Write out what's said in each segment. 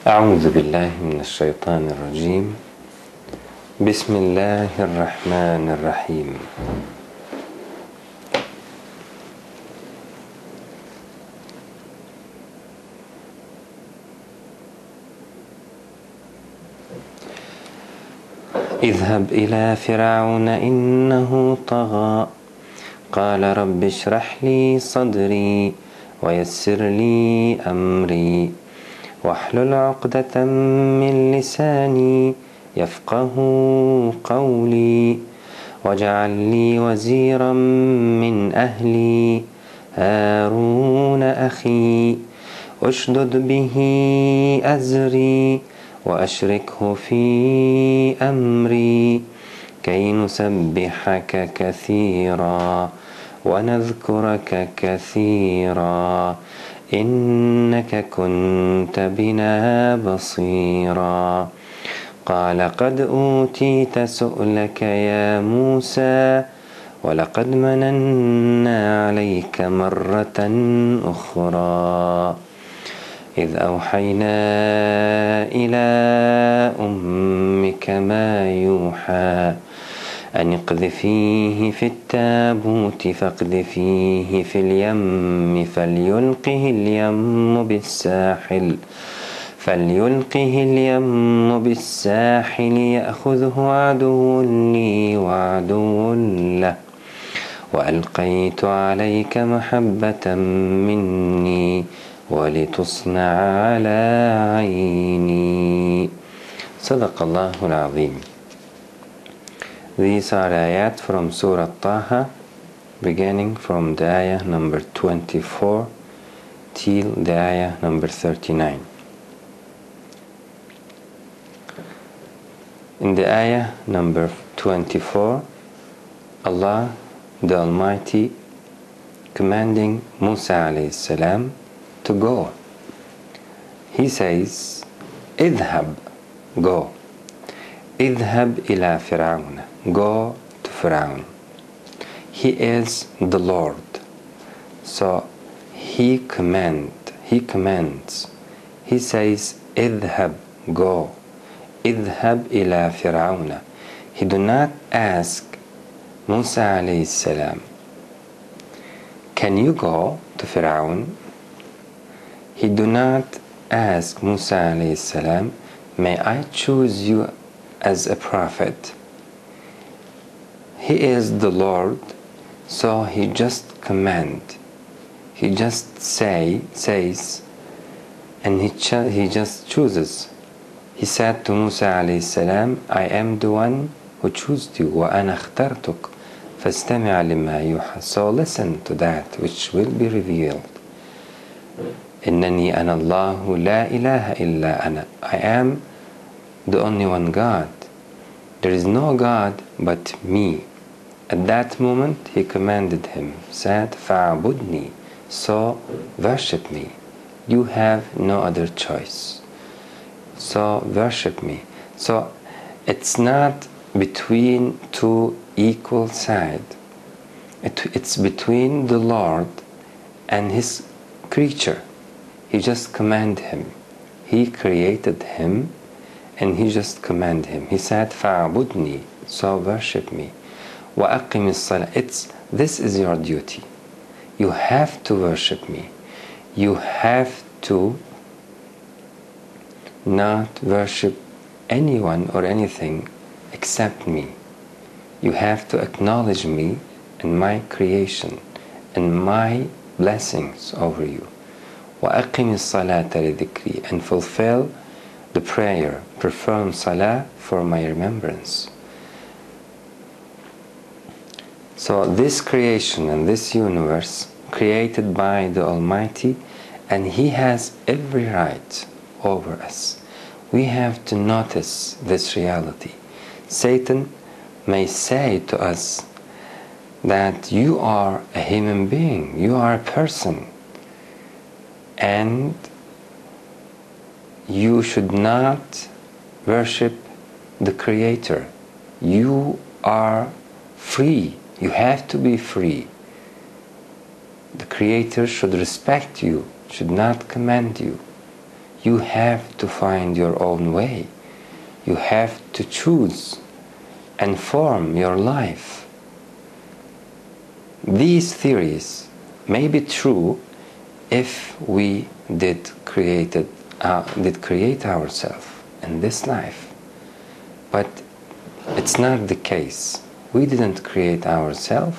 أعوذ بالله من الشيطان الرجيم. بسم الله الرحمن الرحيم. اذهب إلى فرعون إنه طغى قال رب اشرح لي صدري ويسر لي أمري واحلل عقدة من لساني يفقه قولي واجعل لي وزيرا من أهلي هارون أخي أشدد به أزري وأشركه في أمري كي نسبحك كثيرا ونذكرك كثيرا إنك كنت بنا بصيرا قال قد أوتيت سؤلك يا موسى ولقد مننا عليك مرة أخرى إذ أوحينا إلى أمك ما يوحى أن اقذفيه في التابوت فاقذفيه في اليم فليلقه اليم بالساحل يأخذه عدو لي وعدو له وألقيت عليك محبة مني ولتصنع على عيني. صدق الله العظيم. These are ayat from Surah Taha, beginning from the ayah number 24 till the ayah number 39. In the ayah number 24, Allah the Almighty commanding Musa alayhi salam to go. He says, اذهب, go. اذهب إلى فرعون, go to Pharaoh. He is the Lord, so he commands. He says, اذهب, go. اذهب إلى فرعون. He do not ask Musa alayhi salam, can you go to Pharaoh? He do not ask Musa alayhi salam, may I choose you as a prophet? He is the Lord, so he just command. He just says, and he just chooses. He said to Musa alayhi salam, I am the one who chose you. وَأَنَا اخْتَرْتُكَ فَاسْتَمِعْ لِمَا يُوحَى. So listen to that which will be revealed. إِنَّنِي أَنَا اللَّهُ لَا إِلَهَ إِلَّا أَنَا. I am the only one God. There is no God but me. At that moment he commanded him, said, فَعْبُدْنِي. So worship me. You have no other choice. So worship me. So it's not between two equal sides. It's between the Lord and his creature. He just commanded him. He created him and he just commanded him. He said, فَعْبُدْنِي. So worship me. وَأَقِمِ الصَّلَاةِ. This is your duty. You have to worship me. You have to not worship anyone or anything except me. You have to acknowledge me and my creation and my blessings over you. وَأَقِمِ الصَّلَاةَ لِذِكْرِي. And fulfill the prayer, perform salah for my remembrance. So this creation and this universe created by the Almighty, and He has every right over us. We have to notice this reality. Satan may say to us that you are a human being, you are a person, and you should not worship the Creator. You are free. You have to be free. The Creator should respect you, should not command you. You have to find your own way. You have to choose and form your life. These theories may be true if we did create ourselves in this life, but it's not the case. We didn't create ourselves.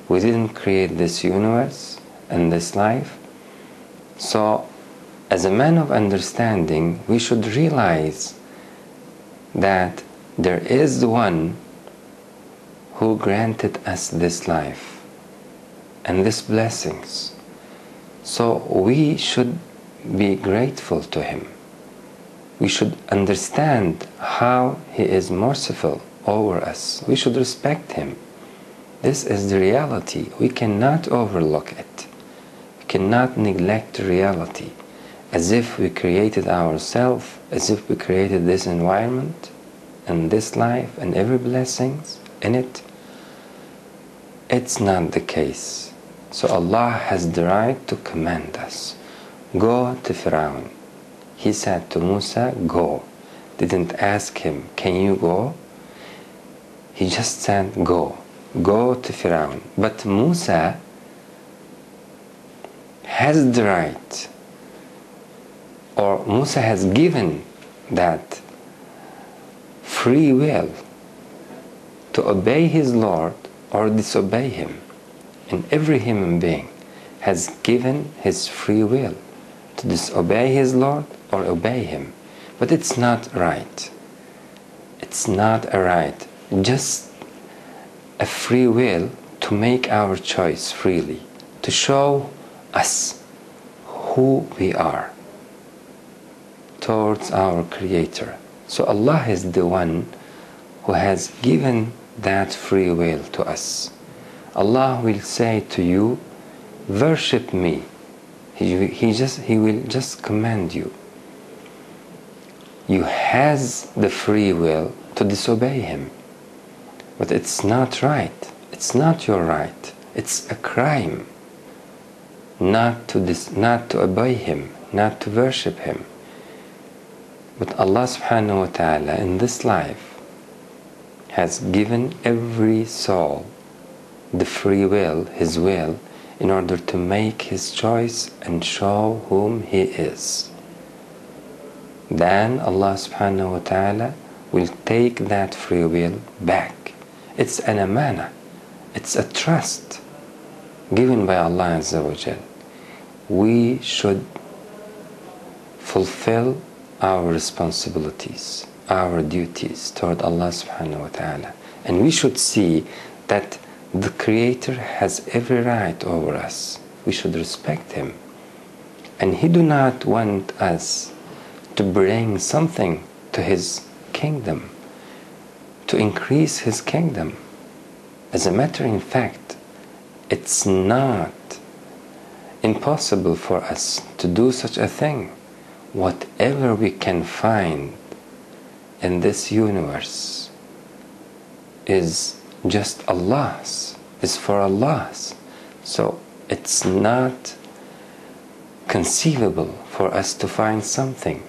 We didn't create this universe and this life. So, as a man of understanding, we should realize that there is one who granted us this life and these blessings. So we should be grateful to him. We should understand how he is merciful over us. We should respect him. This is the reality. We cannot overlook it. We cannot neglect the reality as if we created ourselves, as if we created this environment and this life and every blessings in it. It's not the case. So Allah has the right to command us. Go to Fir'aun. He said to Musa, go. Didn't ask him, can you go? He just said, go. Go to Fir'aun. But Musa has the right, or Musa has given that free will to obey his Lord or disobey him. And every human being has given his free will to disobey his Lord or obey him. But it's not right. It's not a right. Just a free will to make our choice freely, to show us who we are towards our Creator. So Allah is the one who has given that free will to us. Allah will say to you, worship me. He will just command you. You has the free will to disobey him. But it's not right. It's not your right. It's a crime not to obey him, not to worship him. But Allah subhanahu wa ta'ala in this life has given every soul the free will, his will, in order to make his choice and show whom he is. Then Allah subhanahu wa ta'ala will take that free will back. It's an amana. It's a trust given by Allah Azza wa Jal. We should fulfill our responsibilities, our duties toward Allah subhanahu wa ta'ala. And we should see that the Creator has every right over us. We should respect him. And he do not want us to bring something to his kingdom, to increase his kingdom. As a matter of fact, it's not impossible for us to do such a thing. Whatever we can find in this universe is just Allah's, is for Allah's. So it's not conceivable for us to find something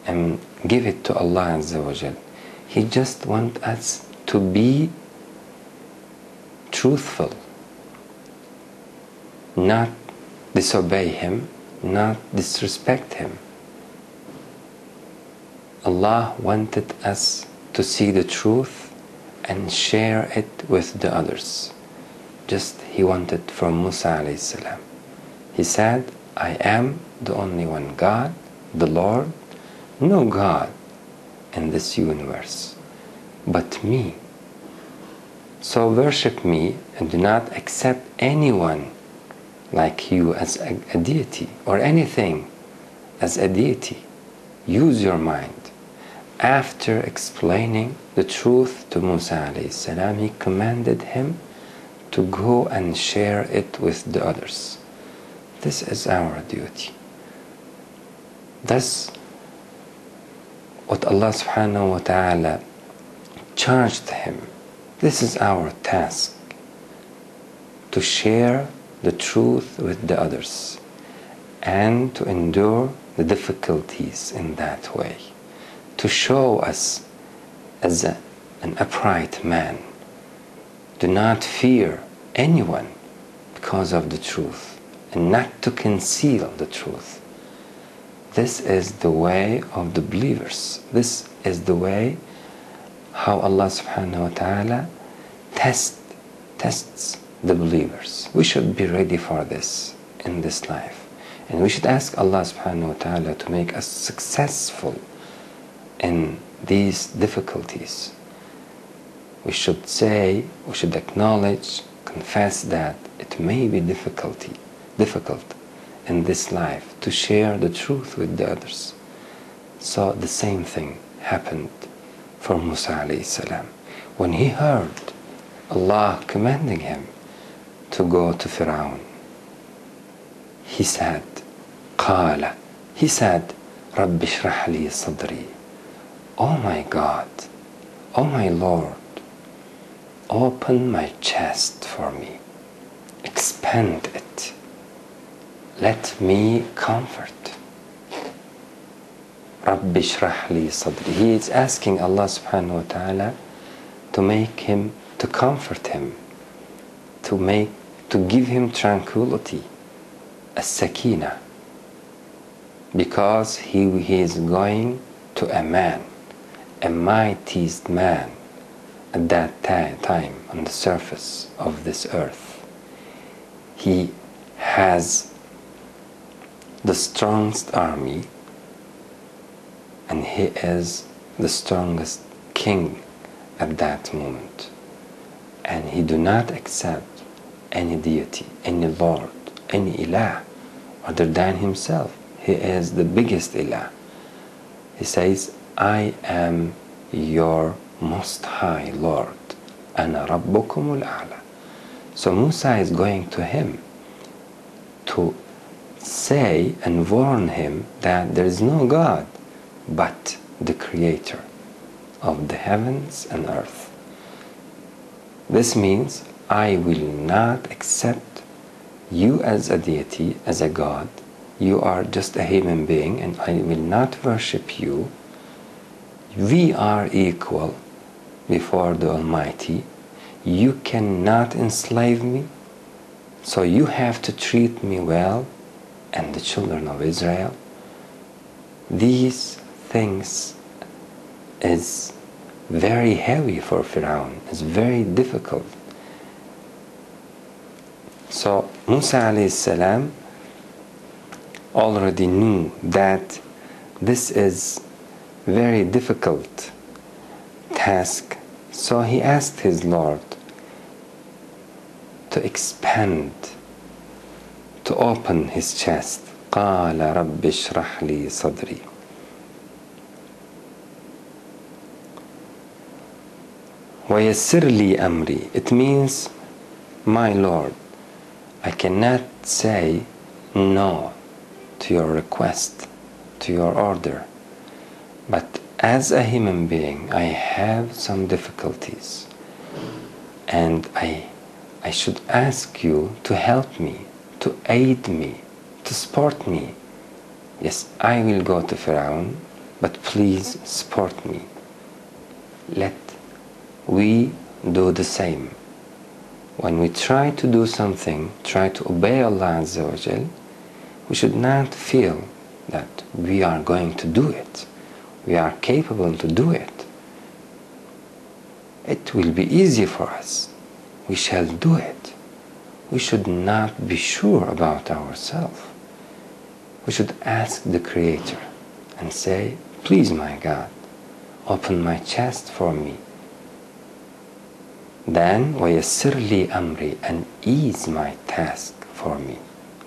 and give it to Allah Azza wa Jal. He just wants us to be truthful, not disobey him, not disrespect him. Allah wanted us to see the truth and share it with the others. Just he wanted from Musa alayhi salam. He said, I am the only one God, the Lord, no God in this universe but me. So worship me and do not accept anyone like you as a deity or anything as a deity. Use your mind. After explaining the truth to Musa alayhi salam, he commanded him to go and share it with the others. This is our duty. That's what Allah subhanahu wa ta'ala charged him. This is our task, to share the truth with the others and to endure the difficulties in that way, to show us as an upright man. Do not fear anyone because of the truth, and not to conceal the truth. This is the way of the believers. This is the way how Allah subhanahu wa ta'ala tests the believers. We should be ready for this in this life. And we should ask Allah subhanahu wa ta'ala to make us successful in these difficulties. We should say, we should acknowledge, confess that it may be difficult in this life to share the truth with the others. So the same thing happened for Musa alayhi salam. When he heard Allah commanding him to go to Fir'aun, he said, قال, he said, رَبِّ اشْرَحْ لِي صَدْرِي. Oh my God, oh my Lord, open my chest for me, expand it, let me comfort. رَبِّ اشْرَحْ لِي صَدْرِي. He is asking Allah subhanahu wa ta'ala to make him, to comfort him, to give him tranquility, as-sakina, because he is going to a man, a mightiest man at that time on the surface of this earth. He has the strongest army, and he is the strongest king at that moment. And he do not accept any deity, any Lord, any ilah other than himself. He is the biggest ilah. He says, I am your most high Lord. أَنَا رَبُّكُمُ الْأَعْلَى. So Musa is going to him to say and warn him that there is no God but the Creator of the heavens and earth. This means I will not accept you as a deity, as a God. You are just a human being, and I will not worship you. We are equal before the Almighty. You cannot enslave me, so you have to treat me well and the children of Israel. These things is very heavy for Fir'aun. It's very difficult. So Musa alayhi salam already knew that this is very difficult task. So he asked his Lord to expand, to open his chest. قال رب اشرح لي صدري. ويسر لي أمري. It means, my Lord, I cannot say no to your request, to your order. But as a human being, I have some difficulties, and I should ask you to help me, to aid me, to support me. Yes, I will go to Fir'aun, but please support me. Let we do the same. When we try to do something, try to obey Allah Azza wa Jal, we should not feel that we are going to do it. We are capable to do it. It will be easy for us. We shall do it. We should not be sure about ourselves. We should ask the Creator and say, please, my God, open my chest for me. Then, وَيَسِّرْ لِي أَمْرِي, and ease my task for me.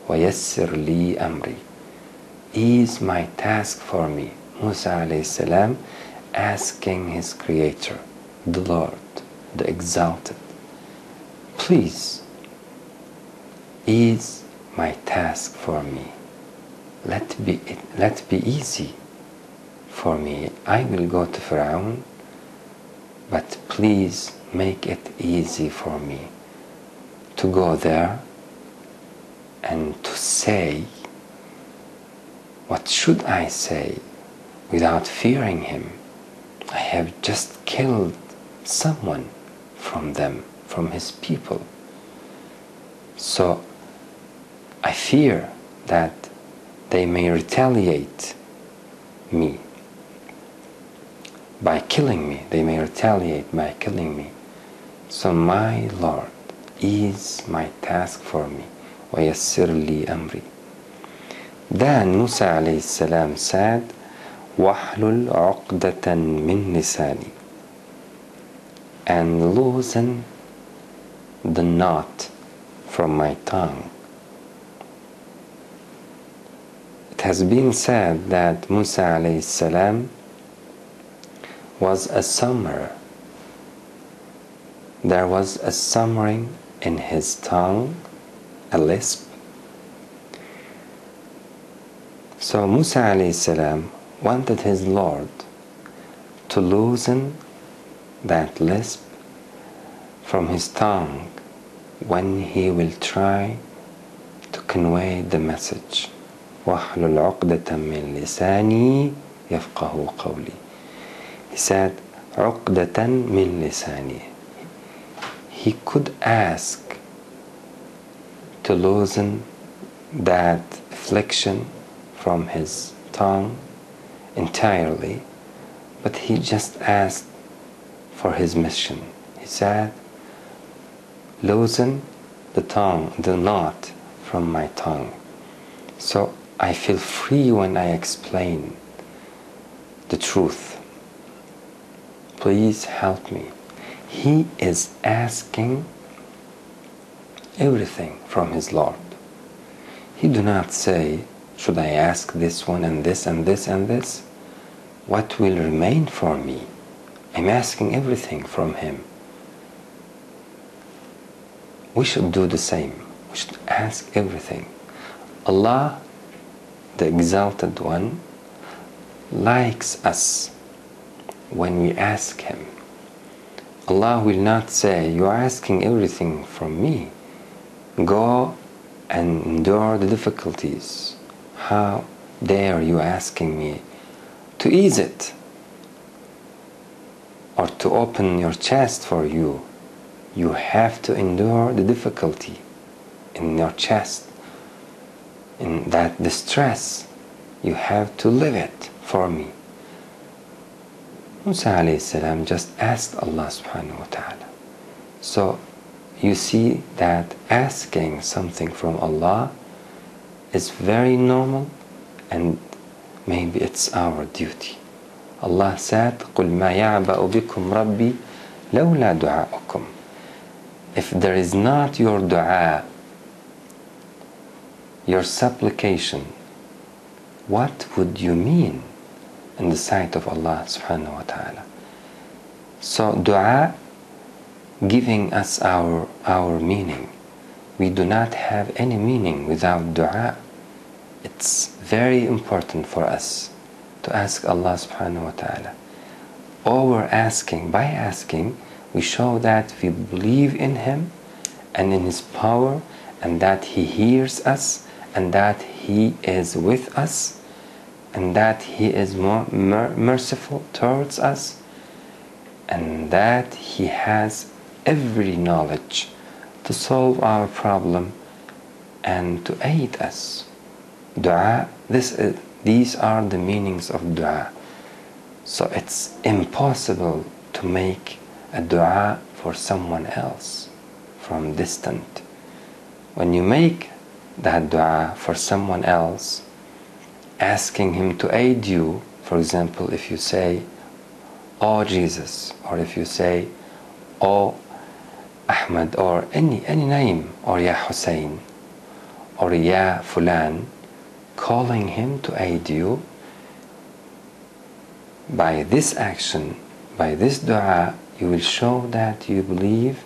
وَيَسِّرْ لِي أَمْرِي, ease my task for me. Musa alayhi salam asking his Creator, the Lord, the Exalted, please ease my task for me. Let be easy for me. I will go to Fir'aun, but please make it easy for me to go there and to say What should I say without fearing him? I have just killed someone from them, from his people. So I fear that they may retaliate me by killing me. They may retaliate by killing me. So my Lord, ease my task for me. وَيَسِّرْ لِي أَمْرِي. Then Musa alayhi salam said, وَحْلُلْ عُقْدَةً مِّن لِسَانِي, and loosen the knot from my tongue. It has been said that Musa alayhi salam was a stammerer. There was a stammering in his tongue, a lisp. So Musa alayhi salam wanted his Lord to loosen that lisp from his tongue when he will try to convey the message. وَحْلُلْ عُقْدَةً مِّن لِسَانِي يَفْقَهُ قَوْلِي. He said, عُقْدَةً مِّن لِسَانِي. He could ask to loosen that affliction from his tongue entirely, but he just asked for his mission. He said, loosen the tongue, the knot from my tongue, so I feel free when I explain the truth. Please help me. He is asking everything from his Lord. He do not say, should I ask this one and this and this and this? What will remain for me? I'm asking everything from him. We should do the same. We should ask everything. Allah, the Exalted One, likes us when we ask him. Allah will not say, you are asking everything from me. Go and endure the difficulties. How dare you asking me to ease it or to open your chest for you? You have to endure the difficulty in your chest, in that distress. You have to live it for me. Musa alayhi salam just asked Allah subhanahu wa ta'ala. So you see that asking something from Allah is very normal, and maybe it's our duty. Allah said, قُلْ مَا يَعْبَأُ بِكُمْ رَبِّي لَوْلَا دُعَاءُكُمْ. If there is not your dua, your supplication, what would you mean in the sight of Allah subhanahu wa ta'ala? So dua giving us our meaning. We do not have any meaning without dua. It's very important for us to ask Allah subhanahu wa ta'ala. By asking, we show that we believe in Him and in His power, and that He hears us, and that He is with us, and that He is more merciful towards us, and that He has every knowledge to solve our problem and to aid us. Dua, these are the meanings of dua. So it's impossible to make a dua for someone else from distant. When you make that dua for someone else, asking him to aid you, for example, if you say, "Oh Jesus," or if you say, "Oh Ahmad," or any name, or "Ya Hussein," or "Ya Fulan," calling him to aid you, by this action, by this dua, you will show that you believe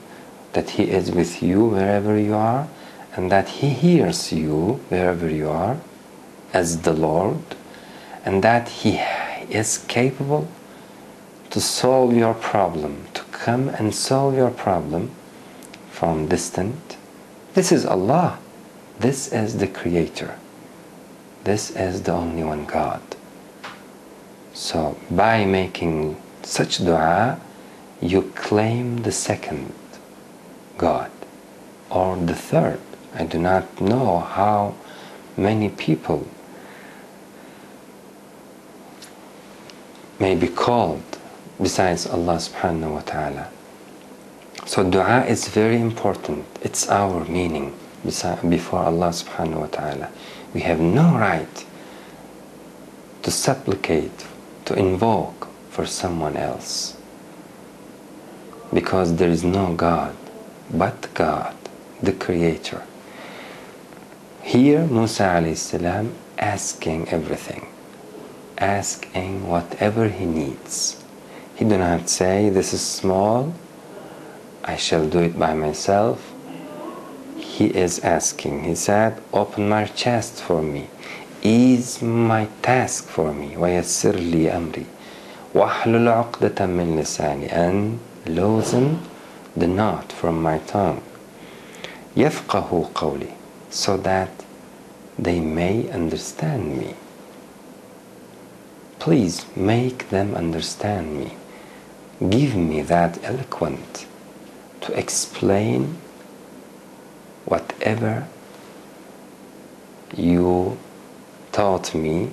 that He is with you wherever you are, and that He hears you wherever you are as the Lord, and that He is capable to solve your problem, to come and solve your problem from distant. This is Allah. This is the Creator. this is the only one God. So by making such dua, you claim the second God or the third. I do not know how many people may be called besides Allah subhanahu wa ta'ala. So dua is very important. It's our meaning before Allah subhanahu wa ta'ala. We have no right to supplicate, to invoke for someone else, because there is no God but God, the Creator. Here Musa alayhi salam asking everything, asking whatever he needs. He do not say, this is small, I shall do it by myself. He is asking. He said, open my chest for me, ease my task for me, وَيَسِّرْ لِي أَمْرِي وَاحْلُلْ عُقْدَةً مِّن لِسَانِي, and loosen the knot from my tongue, يَفْقَهُ قَوْلِي, so that they may understand me. Please make them understand me. Give me that eloquent to explain whatever you taught me,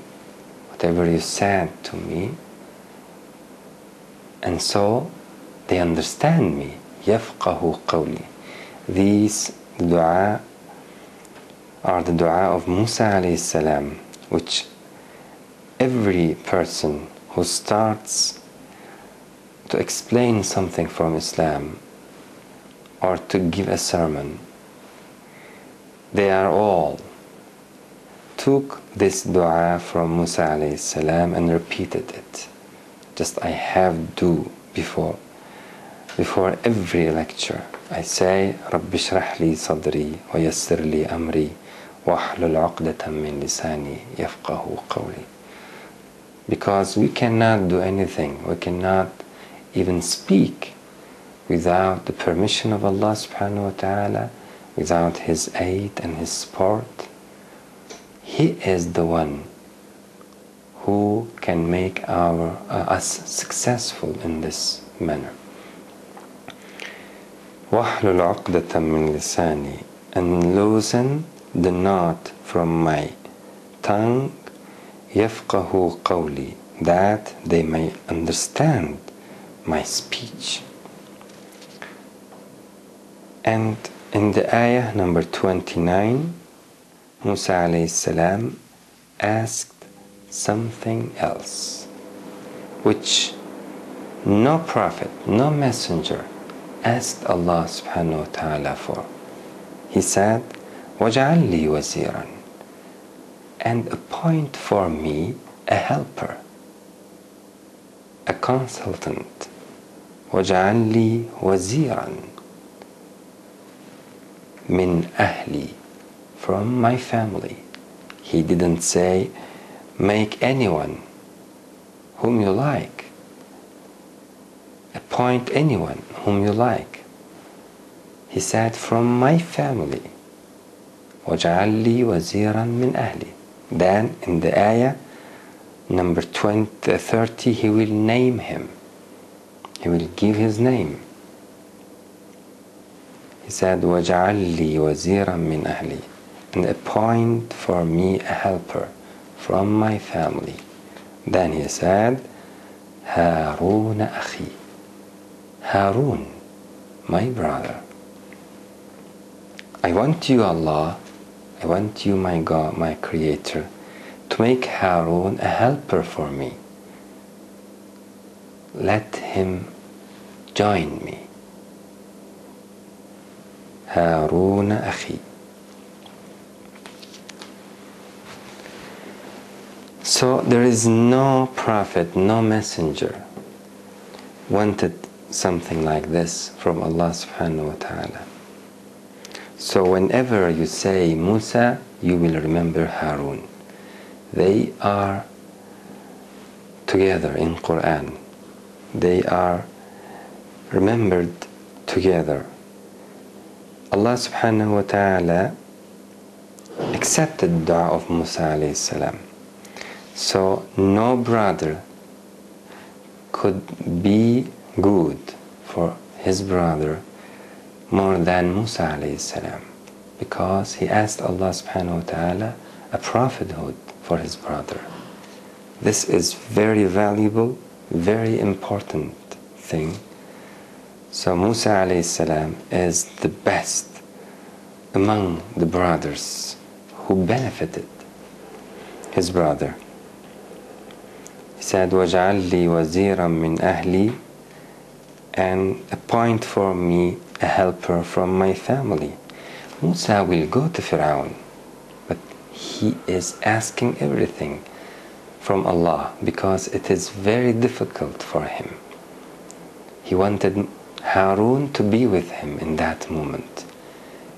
whatever you said to me, and so they understand me. يَفْقَهُ قَوْلِي. These dua are the dua of Musa alayhi salam, which every person who starts to explain something from Islam or to give a sermon, they are all took this dua from Musa alayhi salam and repeated it. Just I have do before every lecture. I say, رَبِّ اشْرَحْ لِي صَدْرِي وَيَسِّرْ لِي أَمْرِي وَاحْلُلْ عُقْدَةً مِّن لِسَانِي يَفْقَهُ قَوْلِي. Because we cannot do anything, we cannot even speak without the permission of Allah subhanahu wa ta'ala, without His aid and His support. He is the one who can make us successful in this manner. وَاحْلُلْ عُقْدَةً مِّن لِسَانِي, and loosen the knot from my tongue, يَفْقَهُ قَوْلِي, that they may understand my speech. And in the ayah number 29, Musa alayhi salam asked something else, which no prophet, no messenger asked Allah subhanahu wa ta'ala for. He said, وَاجْعَلْ لِي وَزِيرًا, and appoint for me a helper, a consultant. وَاجْعَلْ لِي وَزِيرًا مِنْ أَهْلِي, from my family. He didn't say, make anyone whom you like, appoint anyone whom you like. He said, from my family. وَاجْعَلْ لِي وَزِيرًا مِنْ أَهْلِي. Then in the ayah number 30, he will name him. He will give his name. He said, وَاجْعَلْ لِي وَزِيرًا مِنْ أَهْلِي, and appoint for me a helper from my family. Then he said, هَارُونَ أَخِي, Harun, my brother. I want you, Allah, I want you, my God, my Creator, to make Harun a helper for me. Let him join me. Harun أخي. So there is no prophet, no messenger wanted something like this from Allah subhanahu wa ta'ala. So whenever you say Musa, you will remember Harun. They are together in Quran. They are remembered together. Allah subhanahu wa ta'ala accepted the dua of Musa alayhi salam. So no brother could be good for his brother more than Musa alayhi salam, because he asked Allah subhanahu wa ta'ala a prophethood for his brother. This is very valuable, very important thing. So Musa alayhi salam is the best among the brothers who benefited his brother. He said, وَاجْعَلْ لِي وَزِيرًا مِّنْ أَهْلِي, and appoint for me a helper from my family. Musa will go to Fir'aun, but he is asking everything from Allah because it is very difficult for him. He wanted Harun to be with him in that moment.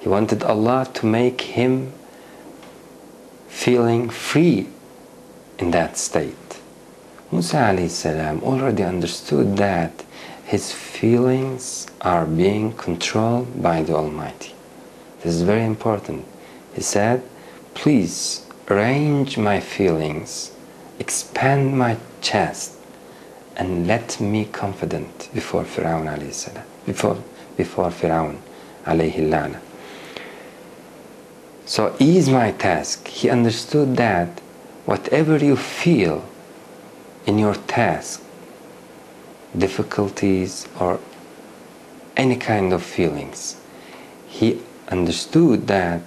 He wanted Allah to make him feeling free in that state. Musa alayhi salam already understood that his feelings are being controlled by the Almighty. This is very important. He said, please arrange my feelings, expand my chest, and let me confident before Fir'aun alayhi salam, before Fir'aun alayhi lana. So ease my task. He understood that whatever you feel in your task, difficulties or any kind of feelings, he understood that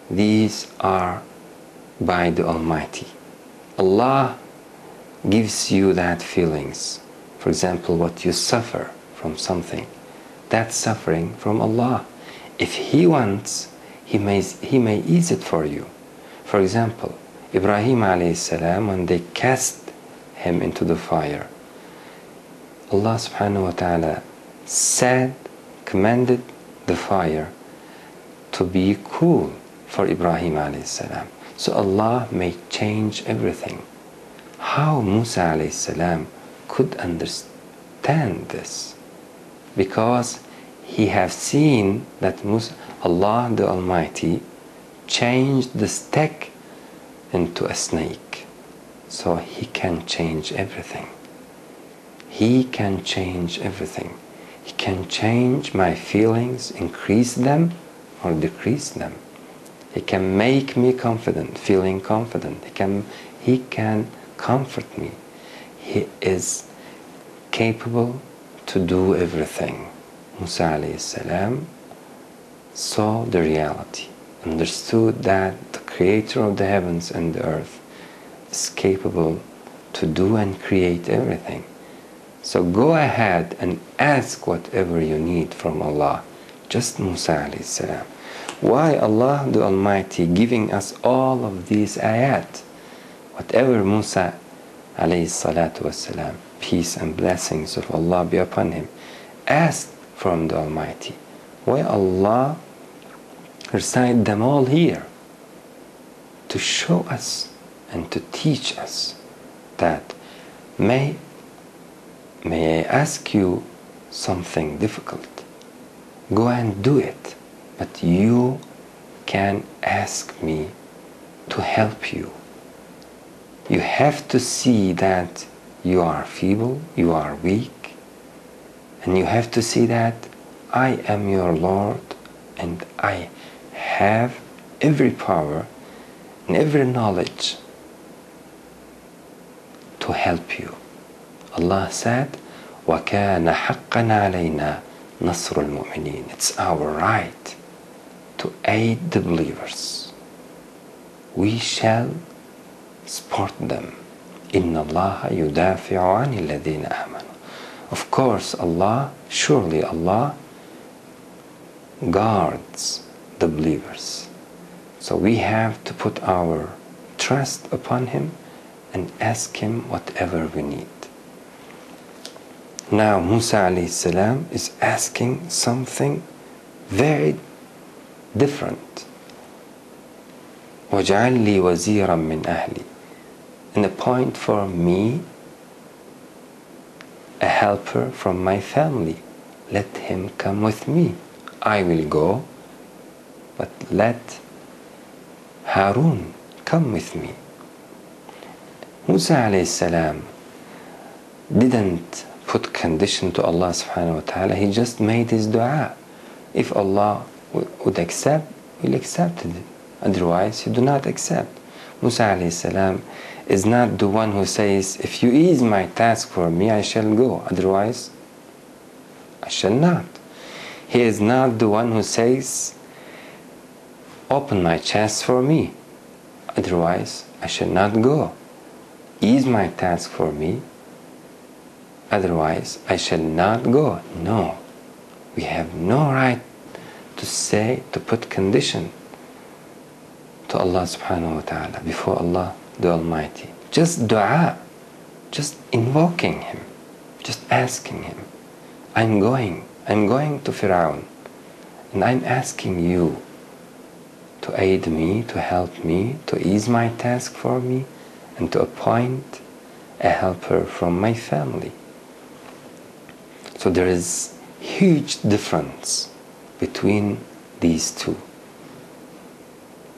these are by the Almighty. Allah gives you that feelings. For example, what you suffer from something, that suffering from Allah. If He wants, He may ease it for you. For example, Ibrahim alayhi salam, when they cast him into the fire, Allah subhanahu wa ta'ala commanded the fire to be cool for Ibrahim alayhi salam. So Allah may change everything. How Musa alayhi salam could understand this? Because he have seen that Allah the Almighty changed the stick into a snake. So He can change everything. He can change everything. He can change my feelings, increase them or decrease them. He can make me confident, feeling confident. He can comfort me. He is capable to do everything. Musa alayhi salam saw the reality, understood that the Creator of the heavens and the earth is capable to do and create everything. So go ahead and ask whatever you need from Allah. Just Musa alayhi salam. Why Allah the Almighty giving us all of these ayat? Whatever Musa alayhi salatu wasalam, peace and blessings of Allah be upon him, asked from the Almighty. Why Allah recite them all here? To show us and to teach us that may I ask you something difficult, go and do it, but you can ask me to help you. You have to see that you are feeble, you are weak, and you have to see that I am your Lord and I have every power and every knowledge to help you. Allah said, وَكَانَ حَقًّا عَلَيْنَا نَصْرُ الْمُؤْمِنِينَ. It's our right to aid the believers. We shall support them. إِنَّ اللَّهَ يُدَافِعُ عَنِ الَّذِينَ آمَنُوا. Of course, surely Allah guards the believers. So we have to put our trust upon Him and ask Him whatever we need. Now Musa alayhi salam is asking something very different. وَاجْعَلْ لِي وَزِيرًا مِّنْ أَهْلِي. And appoint for me a helper from my family. Let him come with me. I will go, but let Harun, come with me. Musa alayhi salam didn't put condition to Allah subhanahu wa ta'ala. He just made his dua. If Allah would accept, he'll accept it. Otherwise, he do not accept. Musa alayhi salam is not the one who says, if you ease my task for me, I shall go. Otherwise, I shall not. He is not the one who says, open my chest for me. Otherwise, I shall not go. Ease my task for me. Otherwise, I shall not go. No. We have no right to say, to put condition to Allah subhanahu wa ta'ala, before Allah the Almighty. Just dua, just invoking Him, just asking Him, I'm going to Fir'aun, and I'm asking you to aid me, to help me, to ease my task for me, and to appoint a helper from my family. So there is huge difference between these two.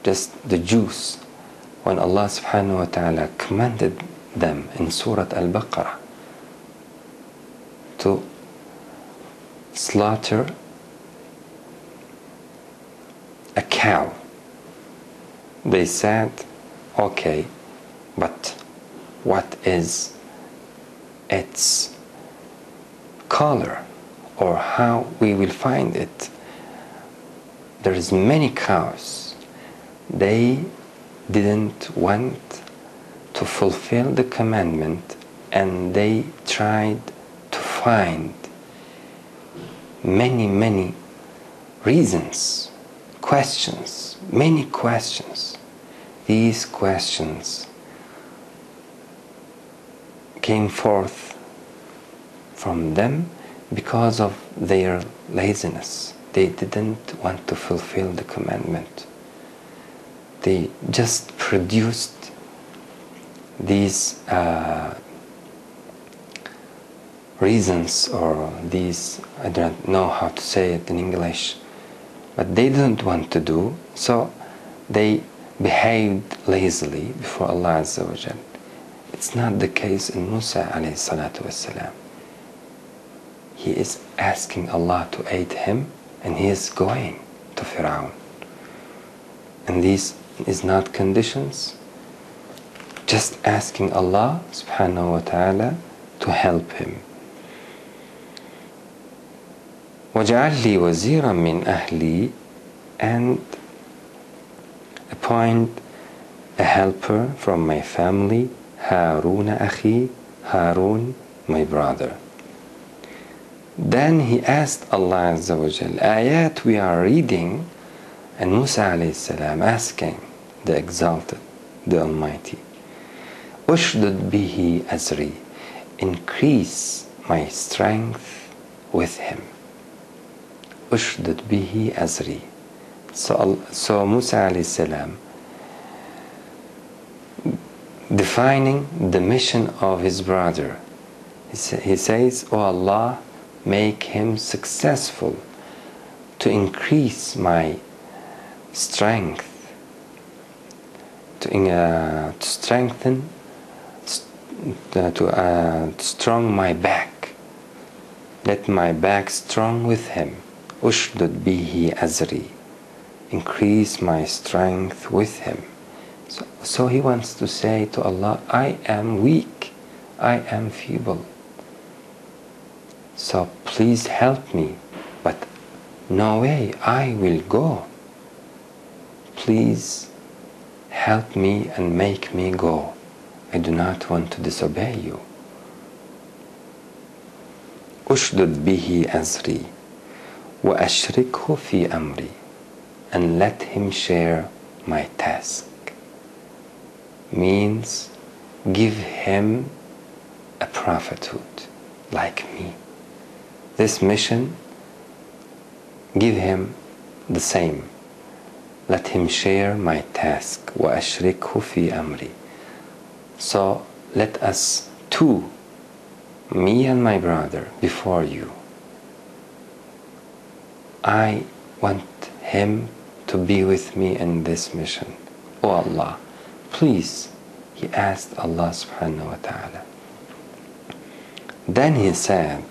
Just the Jews, when Allah subhanahu wa ta'ala commanded them in Surah al-Baqarah to slaughter a cow, they said, okay, but what is its color, or how we will find it? There is many cows. They didn't want to fulfill the commandment, and they tried to find many reasons, questions, many questions. These questions came forth from them because of their laziness. They didn't want to fulfill the commandment. They just produced these reasons, or these, I don't know how to say it in English, but they didn't want to do, so they behaved lazily before Allah Azza wa Jal. It's not the case in Musa alayhi salatu wassalam. He is asking Allah to aid him, and he is going to Fir'aun. And these is not conditions, just asking Allah subhanahu wa ta'ala to help him. وَجَعَلْ لِي وَزِيرًا مِّنْ أَهْلِي, and appoint a helper from my family, هَارُونَ أَخِي, Harun, my brother. Then he asked Allah Azza wa Jal, ayat we are reading, and Musa alayhi salam asking the Exalted, the Almighty, Ushdud bihi azri, increase my strength with him. Ushdud bihi azri. So Musa alayhi salam, defining the mission of his brother, he says, O Allah, make him successful to increase my strength, to strengthen, to strong my back. Let my back strong with him. Ushdud bihi azri, increase my strength with him. So he wants to say to Allah, I am weak, I am feeble, so please help me, but no way, I will go. Please help me and make me go. I do not want to disobey you. Ushdud bihi azri wa ashrikhu fi amri, and let him share my task. Means give him a prophethood like me. This mission, give him the same. Let him share my task. وَأَشْرِكْهُ فِي أَمْرِي. So let us two, me and my brother, before you. I want him to be with me in this mission. O Allah, please, he asked Allah subhanahu wa ta'ala. Then he said,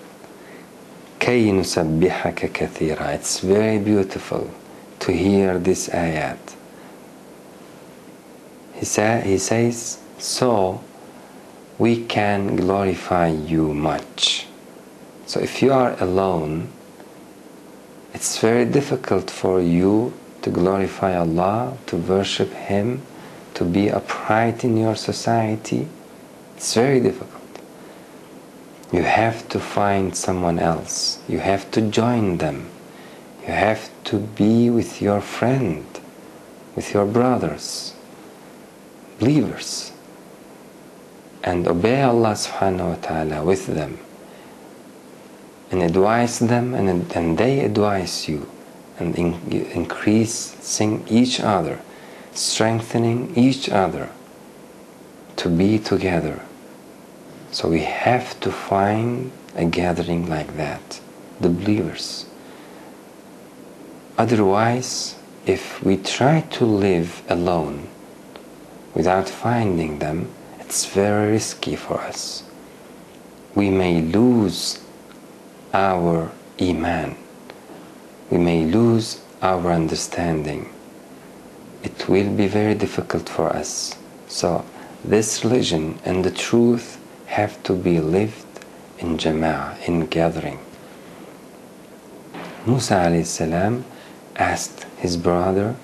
كَيْ نُسَبِّحَكَ كَثِيرًا. It's very beautiful to hear this ayat. He says, so we can glorify you much. So if you are alone, it's very difficult for you to glorify Allah, to worship Him, to be upright in your society. It's very difficult. You have to find someone else. You have to join them. You have to be with your friend, with your brothers, believers, and obey Allah subhanahu wa ta'ala with them, and advise them, and they advise you, and increasing each other, strengthening each other to be together. So we have to find a gathering like that, the believers. Otherwise, if we try to live alone without finding them, it's very risky for us. We may lose our iman. We may lose our understanding. It will be very difficult for us. So this religion and the truth have to be lived in jama'ah, in gathering. Musa alayhi salam asked his brother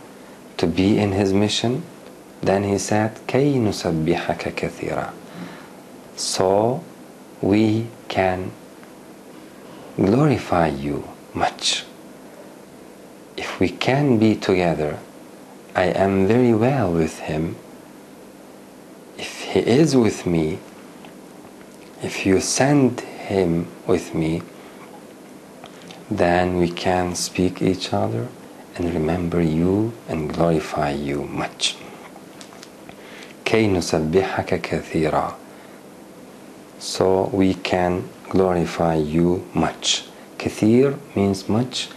to be in his mission. Then he said, كَيْ نُسَبِّحَكَ كَثِيرًا. So we can glorify you much. If we can be together, I am very well with him. If he is with me, if you send him with me, then we can speak each other and remember you and glorify you much. كَيْ نُسَبِّحَكَ كَثِيرًا. So we can glorify you much. Kathir means much.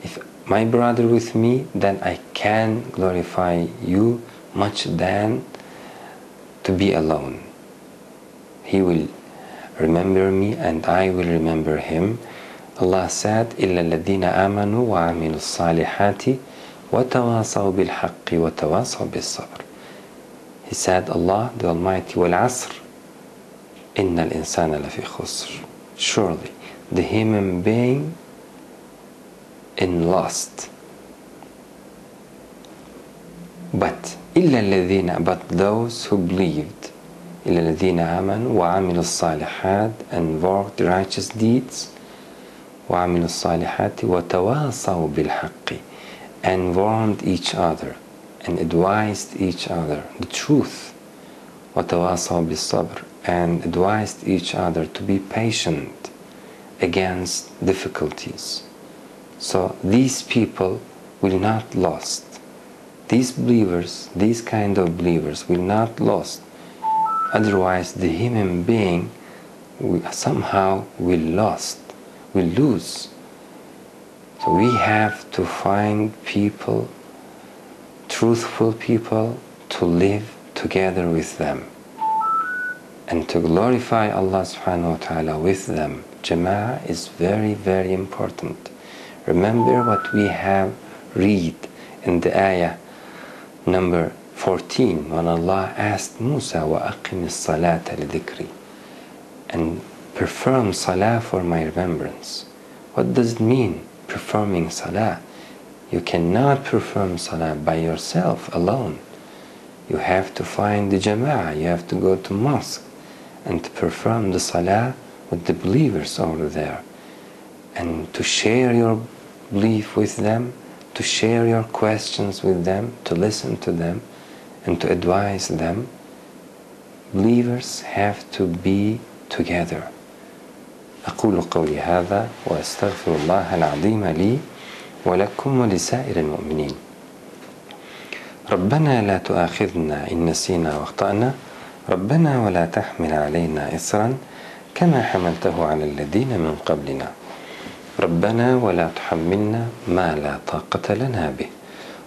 If my brother with me, then I can glorify you much than to be alone. He will remember me and I will remember him. Allah said, إِلَّا الَّذِينَ آمَنُوا وَعَمِلُوا الصَّالِحَاتِ وَتَوَاصَوْا بِالْحَقِّ وَتَوَاصَوْا بِالصَّبْرِ. He said, Allah the Almighty, وَالْعَصْرِ إِنَّ الْإِنسَانَ لَفِي خُسْرٍ. Surely the human being in lost. But إِلَّا الَّذِينَ, but those who believed, إِلَّا الَّذِينَ آمَنُوا وَعَمِلُوا الصَّالِحَاتِ, and worked righteous deeds, وَعَمِلُوا الصَّالِحَاتِ وَتَوَاصَوْا بِالْحَقِّ, and warned each other and advised each other the truth, وَتَوَاصَوْا بِالصَّبْرِ, and advised each other to be patient against difficulties. So these people will not lost. These believers, these kind of believers will not lost. Otherwise the human being somehow will lost, will lose. So we have to find people, truthful people, to live together with them and to glorify Allah subhanahu wa ta'ala with them. Jama'ah is very, very important. Remember what we have read in the ayah number 14, when Allah asked Musa, وَأَقِمِ الصَّلَاةَ لِذِكْرِي, and perform salah for my remembrance. What does it mean, performing salah? You cannot perform salah by yourself alone. You have to find the jama'ah, you have to go to mosque and to perform the salah with the believers over there, and to share your belief with them, to share your questions with them, to listen to them and to advise them. Believers have to be together. أقول قولي هذا وأستغفر الله العظيم لي ولكم ولسائر المؤمنين. ربنا لا تؤاخذنا إن نسينا واخطأنا، ربنا ولا تحمل علينا إصرا كما حملته على الذين من قبلنا، ربنا ولا تحملنا ما لا طاقة لنا به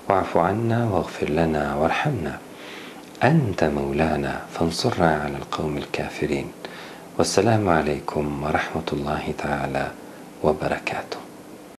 واعف عنا واغفر لنا وارحمنا أنت مولانا فانصرنا على القوم الكافرين. والسلام عليكم ورحمة الله تعالى وبركاته.